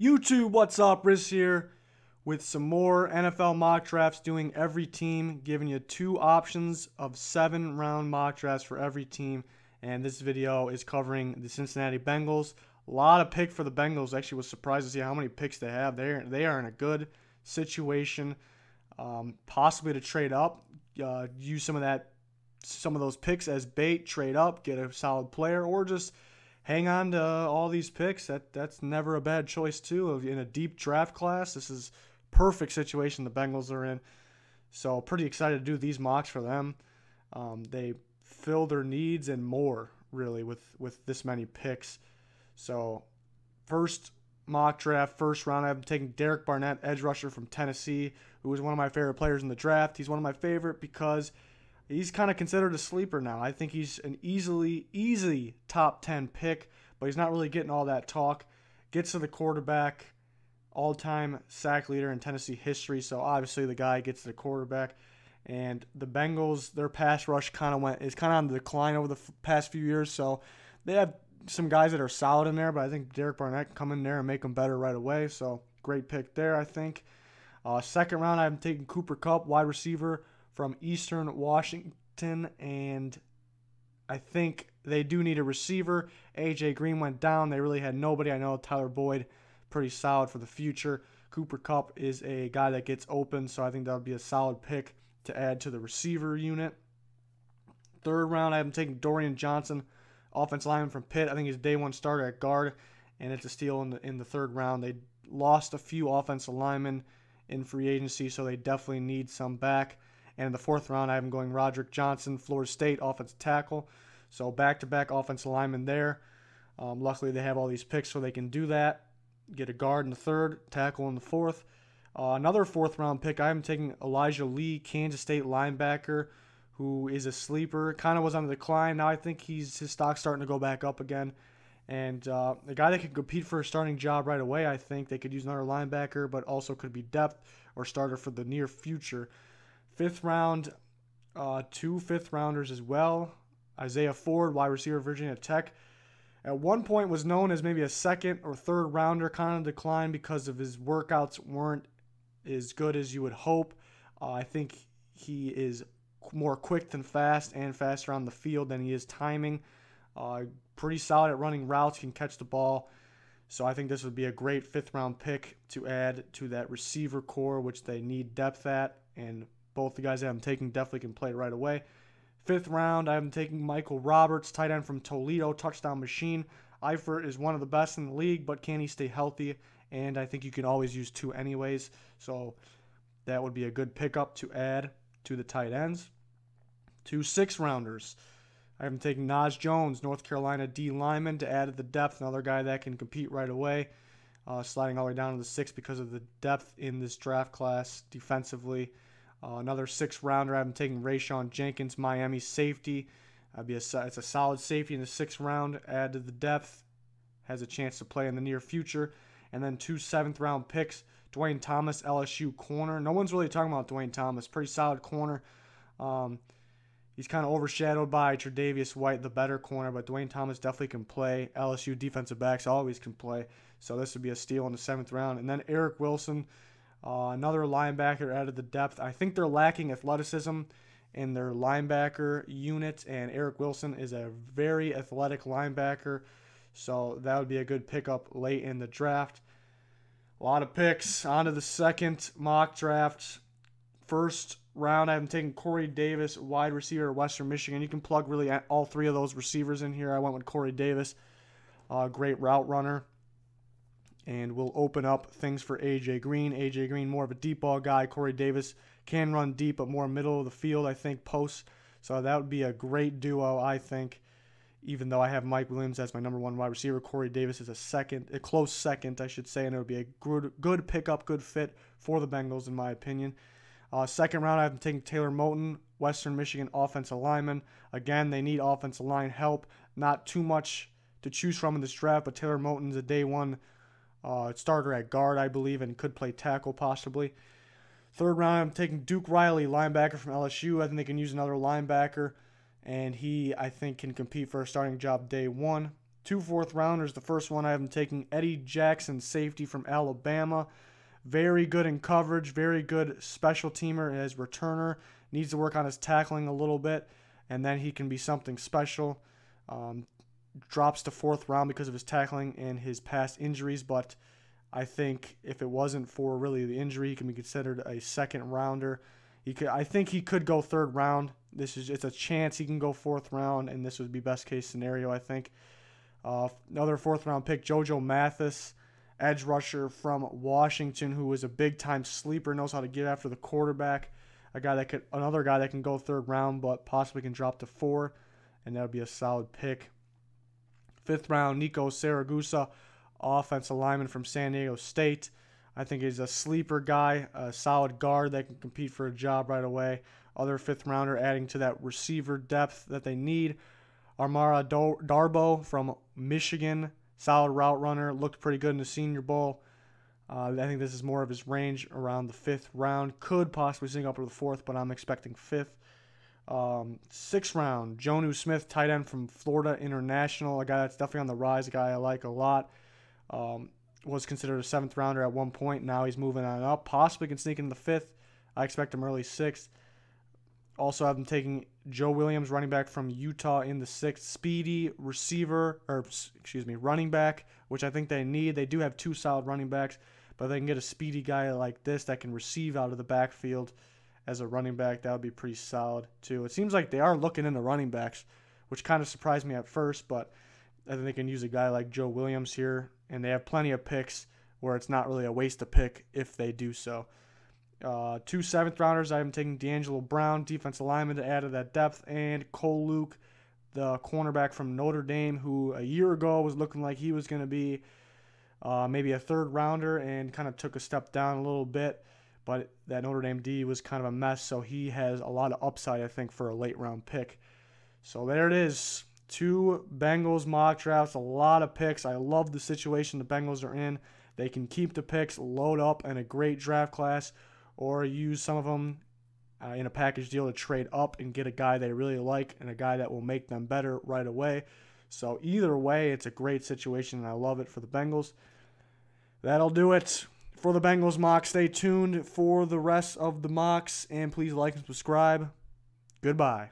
YouTube, what's up? Riz here with some more NFL mock drafts, doing every team, giving you 2 options of 7-round mock drafts for every team. And this video is covering the Cincinnati Bengals. A lot of pick for the Bengals. Actually was surprised to see how many picks they have. They are in a good situation, possibly to trade up, use some of those picks as bait, trade up, get a solid player, or just hang on to all these picks. That's never a bad choice too. In a deep draft class, this is perfect situation the Bengals are in. So pretty excited to do these mocks for them. They fill their needs and more really with this many picks. So first mock draft, first round, I'm taking Derek Barnett, edge rusher from Tennessee, who is one of my favorite players in the draft. He's one of my favorite because he's kind of considered a sleeper now. I think he's an easy top 10 pick, but he's not really getting all that talk. Gets to the quarterback, all-time sack leader in Tennessee history, so obviously the guy gets to the quarterback. And the Bengals, their pass rush is kind of on the decline over the past few years, so they have some guys that are solid in there, but I think Derek Barnett can come in there and make them better right away, so great pick there, I think. Second round, I'm taking Cooper Kupp, wide receiver from Eastern Washington, and I think they do need a receiver. A.J. Green went down. They really had nobody. I know Tyler Boyd, pretty solid for the future. Cooper Kupp is a guy that gets open, so I think that would be a solid pick to add to the receiver unit. Third round, I'm taking Dorian Johnson, offensive lineman from Pitt. I think he's day one starter at guard, and it's a steal in the third round. They lost a few offensive linemen in free agency, so they definitely need some back. And in the fourth round, I have him going Roderick Johnson, Florida State, offensive tackle. So back-to-back offensive linemen there. Luckily, they have all these picks so they can do that. Get a guard in the third, tackle in the fourth. Another fourth-round pick, I am taking Elijah Lee, Kansas State linebacker, who is a sleeper. Kind of was on the decline. Now I think his stock's starting to go back up again. And a guy that can compete for a starting job right away, I think. They could use another linebacker, but also could be depth or starter for the near future. Fifth round, 2 fifth-rounders as well. Isaiah Ford, wide receiver, Virginia Tech. At one point was known as maybe a second or third rounder, kind of declined because of his workouts weren't as good as you would hope. I think he is more quick than fast and faster on the field than he is timing. Pretty solid at running routes, can catch the ball. So I think this would be a great fifth-round pick to add to that receiver core, which they need depth at, and both the guys that I'm taking definitely can play right away. Fifth round, I'm taking Michael Roberts, tight end from Toledo, touchdown machine. Eifert is one of the best in the league, but can he stay healthy? And I think you can always use 2 anyways. So that would be a good pickup to add to the tight ends. 2 sixth-rounders. I'm taking Naj Jones, North Carolina D lineman, to add to the depth. Another guy that can compete right away. Sliding all the way down to the 6th because of the depth in this draft class defensively. Another 6th-rounder, I'm taking Rayshawn Jenkins, Miami safety. It's a solid safety in the 6th round. Add to the depth. Has a chance to play in the near future. And then 2 7th-round picks. Dwayne Thomas, LSU corner. No one's really talking about Dwayne Thomas. Pretty solid corner. He's kind of overshadowed by Tre'Davious White, the better corner, but Dwayne Thomas definitely can play. LSU defensive backs always can play. So this would be a steal in the 7th round. And then Eric Wilson, another linebacker added the depth. I think they're lacking athleticism in their linebacker unit, and Eric Wilson is a very athletic linebacker, so that would be a good pickup late in the draft. A lot of picks. On to the second mock draft. First round, I'm taking Corey Davis, wide receiver, Western Michigan. You can plug really all 3 of those receivers in here. I went with Corey Davis, great route runner. And we'll open up things for A.J. Green. A.J. Green, more of a deep ball guy. Corey Davis can run deep, but more middle of the field, I think, posts. So that would be a great duo, I think. Even though I have Mike Williams as my number 1 wide receiver, Corey Davis is a close second, I should say, and it would be a good pickup, good fit for the Bengals, in my opinion. Second round, I'm taking Taylor Moton, Western Michigan offensive lineman. Again, they need offensive line help. Not too much to choose from in this draft, but Taylor Moton's a day 1 starter at guard, I believe, and could play tackle possibly. Third round, I'm taking Duke Riley, linebacker from LSU. I think they can use another linebacker, and he, I think, can compete for a starting job day 1. 2 fourth-rounders. The first one I have him taking Eddie Jackson, safety from Alabama. Very good in coverage, very good special teamer as returner. Needs to work on his tackling a little bit, and then he can be something special. Drops to 4th round because of his tackling and his past injuries, but I think if it wasn't for really the injury, he can be considered a 2nd rounder. I think he could go 3rd round. It's a chance he can go 4th round, and this would be best case scenario, I think. Another 4th round pick, JoJo Mathis, edge rusher from Washington, who is a big time sleeper, knows how to get after the quarterback. Another guy that can go 3rd round, but possibly can drop to 4, and that would be a solid pick. 5th round, Nico Saragusa, offensive lineman from San Diego State. I think he's a sleeper guy, a solid guard that can compete for a job right away. Other 5th rounder adding to that receiver depth that they need. Amara Darboh from Michigan, solid route runner, looked pretty good in the Senior Bowl. I think this is more of his range around the 5th round. Could possibly sneak up to the 4th, but I'm expecting 5th. 6th round, Jonnu Smith, tight end from Florida International, a guy that's definitely on the rise, a guy I like a lot. Was considered a 7th rounder at one point. Now he's moving on up. Possibly can sneak in the 5th. I expect him early 6th. Also have him taking Joe Williams, running back from Utah, in the 6th. Speedy running back, which I think they need. They do have 2 solid running backs, but they can get a speedy guy like this that can receive out of the backfield as a running back. That would be pretty solid too. It seems like they are looking into running backs, which kind of surprised me at first, but I think they can use a guy like Joe Williams here, and they have plenty of picks where it's not really a waste of pick if they do so. 2 7th rounders, I'm taking D'Angelo Brown, defensive lineman, to add to that depth, and Cole Luke, the cornerback from Notre Dame, who a year ago was looking like he was going to be maybe a 3rd rounder and kind of took a step down a little bit, but that Notre Dame D was kind of a mess, so he has a lot of upside, I think, for a late round pick. So there it is. 2 Bengals mock drafts, a lot of picks. I love the situation the Bengals are in. They can keep the picks, load up in a great draft class, or use some of them in a package deal to trade up and get a guy they really like and a guy that will make them better right away. So either way, it's a great situation, and I love it for the Bengals. That'll do it for the Bengals mock. Stay tuned for the rest of the mocks, and please like and subscribe. Goodbye.